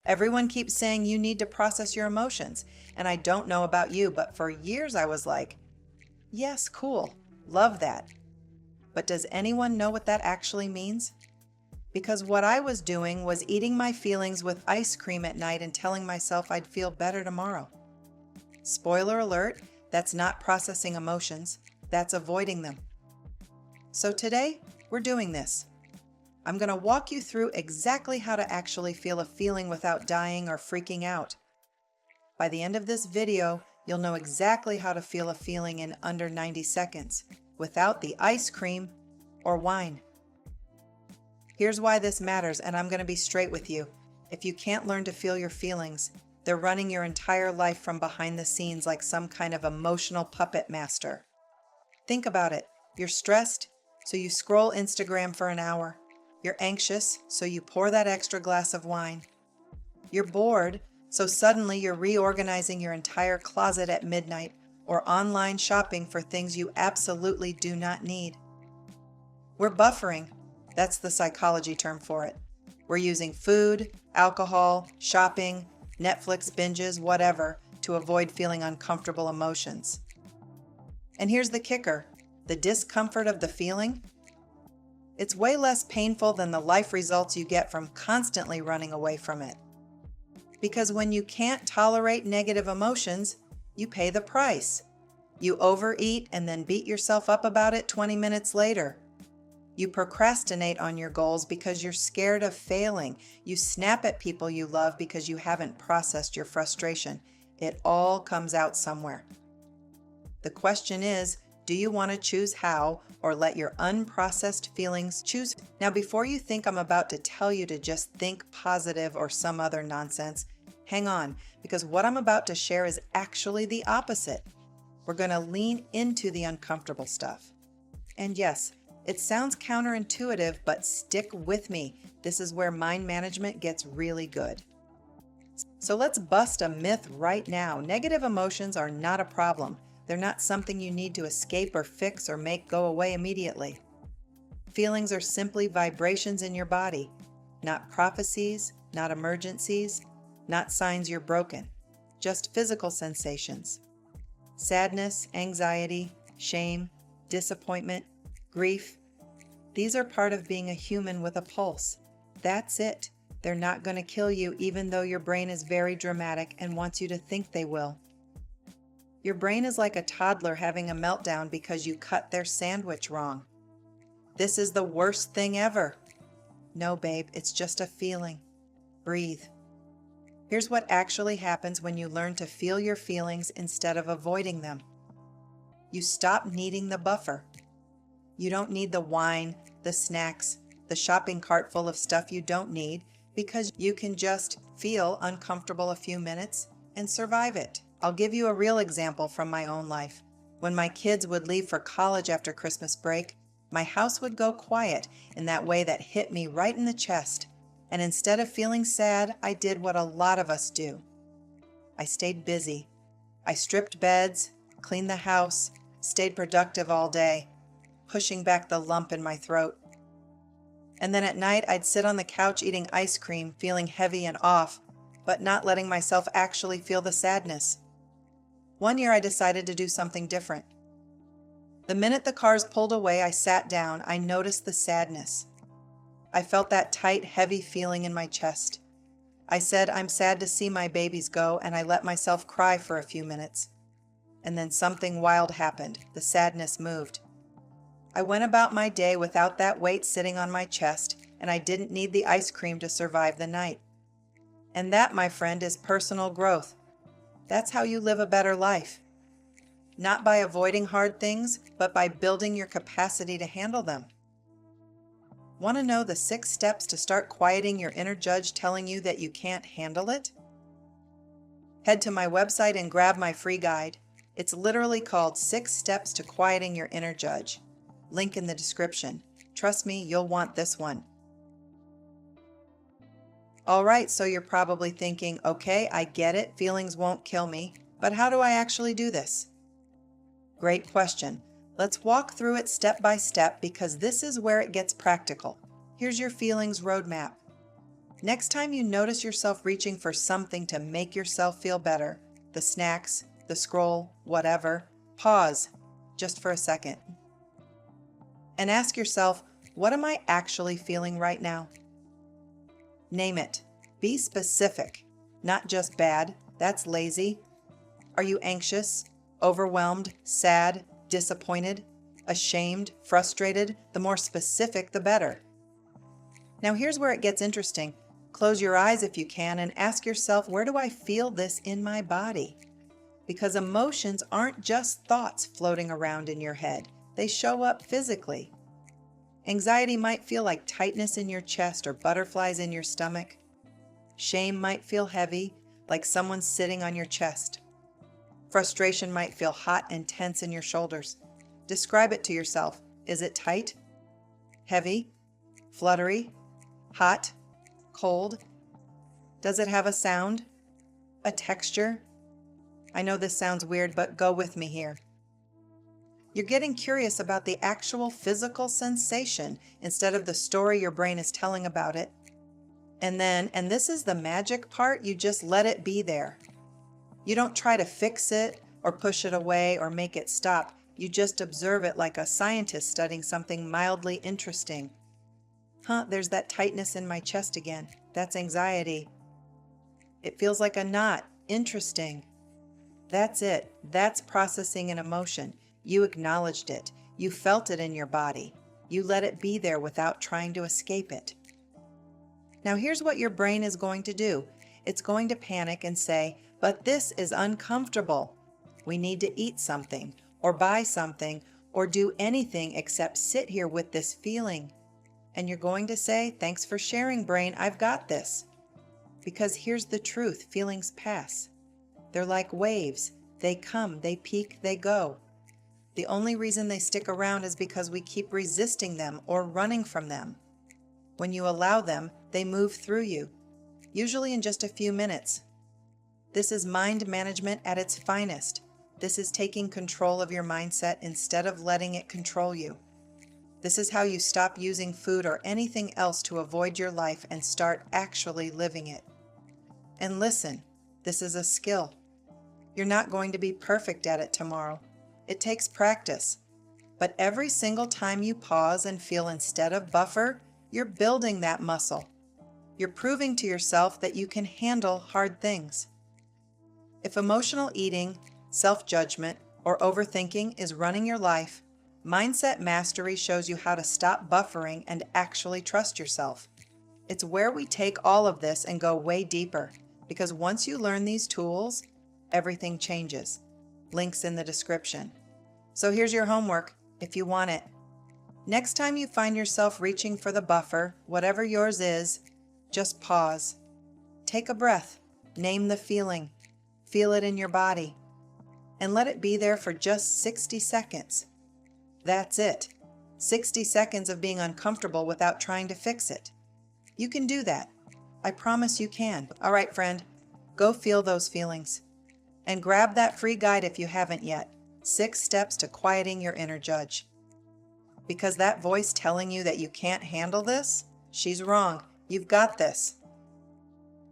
Everyone keeps saying you need to process your emotions, and I don't know about you, but for years I was like, yes, cool, love that. But does anyone know what that actually means? Because what I was doing was eating my feelings with ice cream at night and telling myself I'd feel better tomorrow. Spoiler alert, that's not processing emotions, that's avoiding them. So today, we're doing this. I'm going to walk you through exactly how to actually feel a feeling without dying or freaking out. By the end of this video, you'll know exactly how to feel a feeling in under 90 seconds, without the ice cream or wine. Here's why this matters, and I'm going to be straight with you. If you can't learn to feel your feelings, they're running your entire life from behind the scenes like some kind of emotional puppet master. Think about it. You're stressed, so you scroll Instagram for an hour. You're anxious, so you pour that extra glass of wine. You're bored, so suddenly you're reorganizing your entire closet at midnight or online shopping for things you absolutely do not need. We're buffering. That's the psychology term for it. We're using food, alcohol, shopping, Netflix binges, whatever, to avoid feeling uncomfortable emotions. And here's the kicker. The discomfort of the feeling? It's way less painful than the life results you get from constantly running away from it. Because when you can't tolerate negative emotions, you pay the price. You overeat and then beat yourself up about it 20 minutes later. You procrastinate on your goals because you're scared of failing. You snap at people you love because you haven't processed your frustration. It all comes out somewhere. The question is, do you want to choose how or let your unprocessed feelings choose? Now, before you think I'm about to tell you to just think positive or some other nonsense, hang on, because what I'm about to share is actually the opposite. We're going to lean into the uncomfortable stuff. And yes, it sounds counterintuitive, but stick with me. This is where mind management gets really good. So let's bust a myth right now. Negative emotions are not a problem. They're not something you need to escape or fix or make go away immediately. Feelings are simply vibrations in your body, not prophecies, not emergencies, not signs you're broken, just physical sensations. Sadness, anxiety, shame, disappointment, grief. These are part of being a human with a pulse. That's it. They're not going to kill you even though your brain is very dramatic and wants you to think they will. Your brain is like a toddler having a meltdown because you cut their sandwich wrong. This is the worst thing ever. No, babe, it's just a feeling. Breathe. Here's what actually happens when you learn to feel your feelings instead of avoiding them. You stop needing the buffer. You don't need the wine, the snacks, the shopping cart full of stuff you don't need, because you can just feel uncomfortable a few minutes and survive it. I'll give you a real example from my own life. When my kids would leave for college after Christmas break, my house would go quiet in that way that hit me right in the chest. And instead of feeling sad, I did what a lot of us do. I stayed busy. I stripped beds, cleaned the house, stayed productive all day, pushing back the lump in my throat. And then at night, I'd sit on the couch eating ice cream, feeling heavy and off, but not letting myself actually feel the sadness. One year I decided to do something different. The minute the cars pulled away, I sat down. I noticed the sadness. I felt that tight, heavy feeling in my chest. I said, I'm sad to see my babies go, and I let myself cry for a few minutes. And then something wild happened. The sadness moved. I went about my day without that weight sitting on my chest, and I didn't need the ice cream to survive the night. And that, my friend, is personal growth. That's how you live a better life. Not by avoiding hard things, but by building your capacity to handle them. Want to know the 6 steps to start quieting your inner judge telling you that you can't handle it? Head to my website and grab my free guide. It's literally called 6 Steps to Quieting Your Inner Judge. Link in the description. Trust me, you'll want this one. All right, so you're probably thinking, okay, I get it, feelings won't kill me, but how do I actually do this? Great question. Let's walk through it step by step because this is where it gets practical. Here's your feelings roadmap. Next time you notice yourself reaching for something to make yourself feel better, the snacks, the scroll, whatever, pause just for a second and ask yourself, what am I actually feeling right now? Name it. Be specific, not just bad. That's lazy. Are you anxious, overwhelmed, sad, disappointed, ashamed, frustrated? The more specific, the better. Now here's where it gets interesting. Close your eyes if you can and ask yourself, where do I feel this in my body? Because emotions aren't just thoughts floating around in your head. They show up physically. Anxiety might feel like tightness in your chest or butterflies in your stomach. Shame might feel heavy, like someone's sitting on your chest. Frustration might feel hot and tense in your shoulders. Describe it to yourself. Is it tight? Heavy? Fluttery? Hot? Cold? Does it have a sound? A texture? I know this sounds weird, but go with me here. You're getting curious about the actual physical sensation instead of the story your brain is telling about it. And then, and this is the magic part, you just let it be there. You don't try to fix it or push it away or make it stop. You just observe it like a scientist studying something mildly interesting. There's that tightness in my chest again. That's anxiety. It feels like a knot. Interesting. That's it. That's processing an emotion. You acknowledged it. You felt it in your body. You let it be there without trying to escape it. Now here's what your brain is going to do. It's going to panic and say, but this is uncomfortable. We need to eat something, or buy something, or do anything except sit here with this feeling. And you're going to say, thanks for sharing, brain, I've got this. Because here's the truth, feelings pass. They're like waves. They come, they peak, they go. The only reason they stick around is because we keep resisting them or running from them. When you allow them, they move through you, usually in just a few minutes. This is mind management at its finest. This is taking control of your mindset instead of letting it control you. This is how you stop using food or anything else to avoid your life and start actually living it. And listen, this is a skill. You're not going to be perfect at it tomorrow. It takes practice. But every single time you pause and feel instead of buffer, you're building that muscle. You're proving to yourself that you can handle hard things. If emotional eating, self-judgment, or overthinking is running your life, Mindset Mastery shows you how to stop buffering and actually trust yourself. It's where we take all of this and go way deeper, because once you learn these tools, everything changes. Links in the description. So here's your homework, if you want it. Next time you find yourself reaching for the buffer, whatever yours is, just pause. Take a breath. Name the feeling. Feel it in your body. And let it be there for just 60 seconds. That's it. 60 seconds of being uncomfortable without trying to fix it. You can do that. I promise you can. All right, friend, go feel those feelings. And grab that free guide if you haven't yet. 6 Steps to Quieting Your Inner Judge. Because that voice telling you that you can't handle this, she's wrong. You've got this.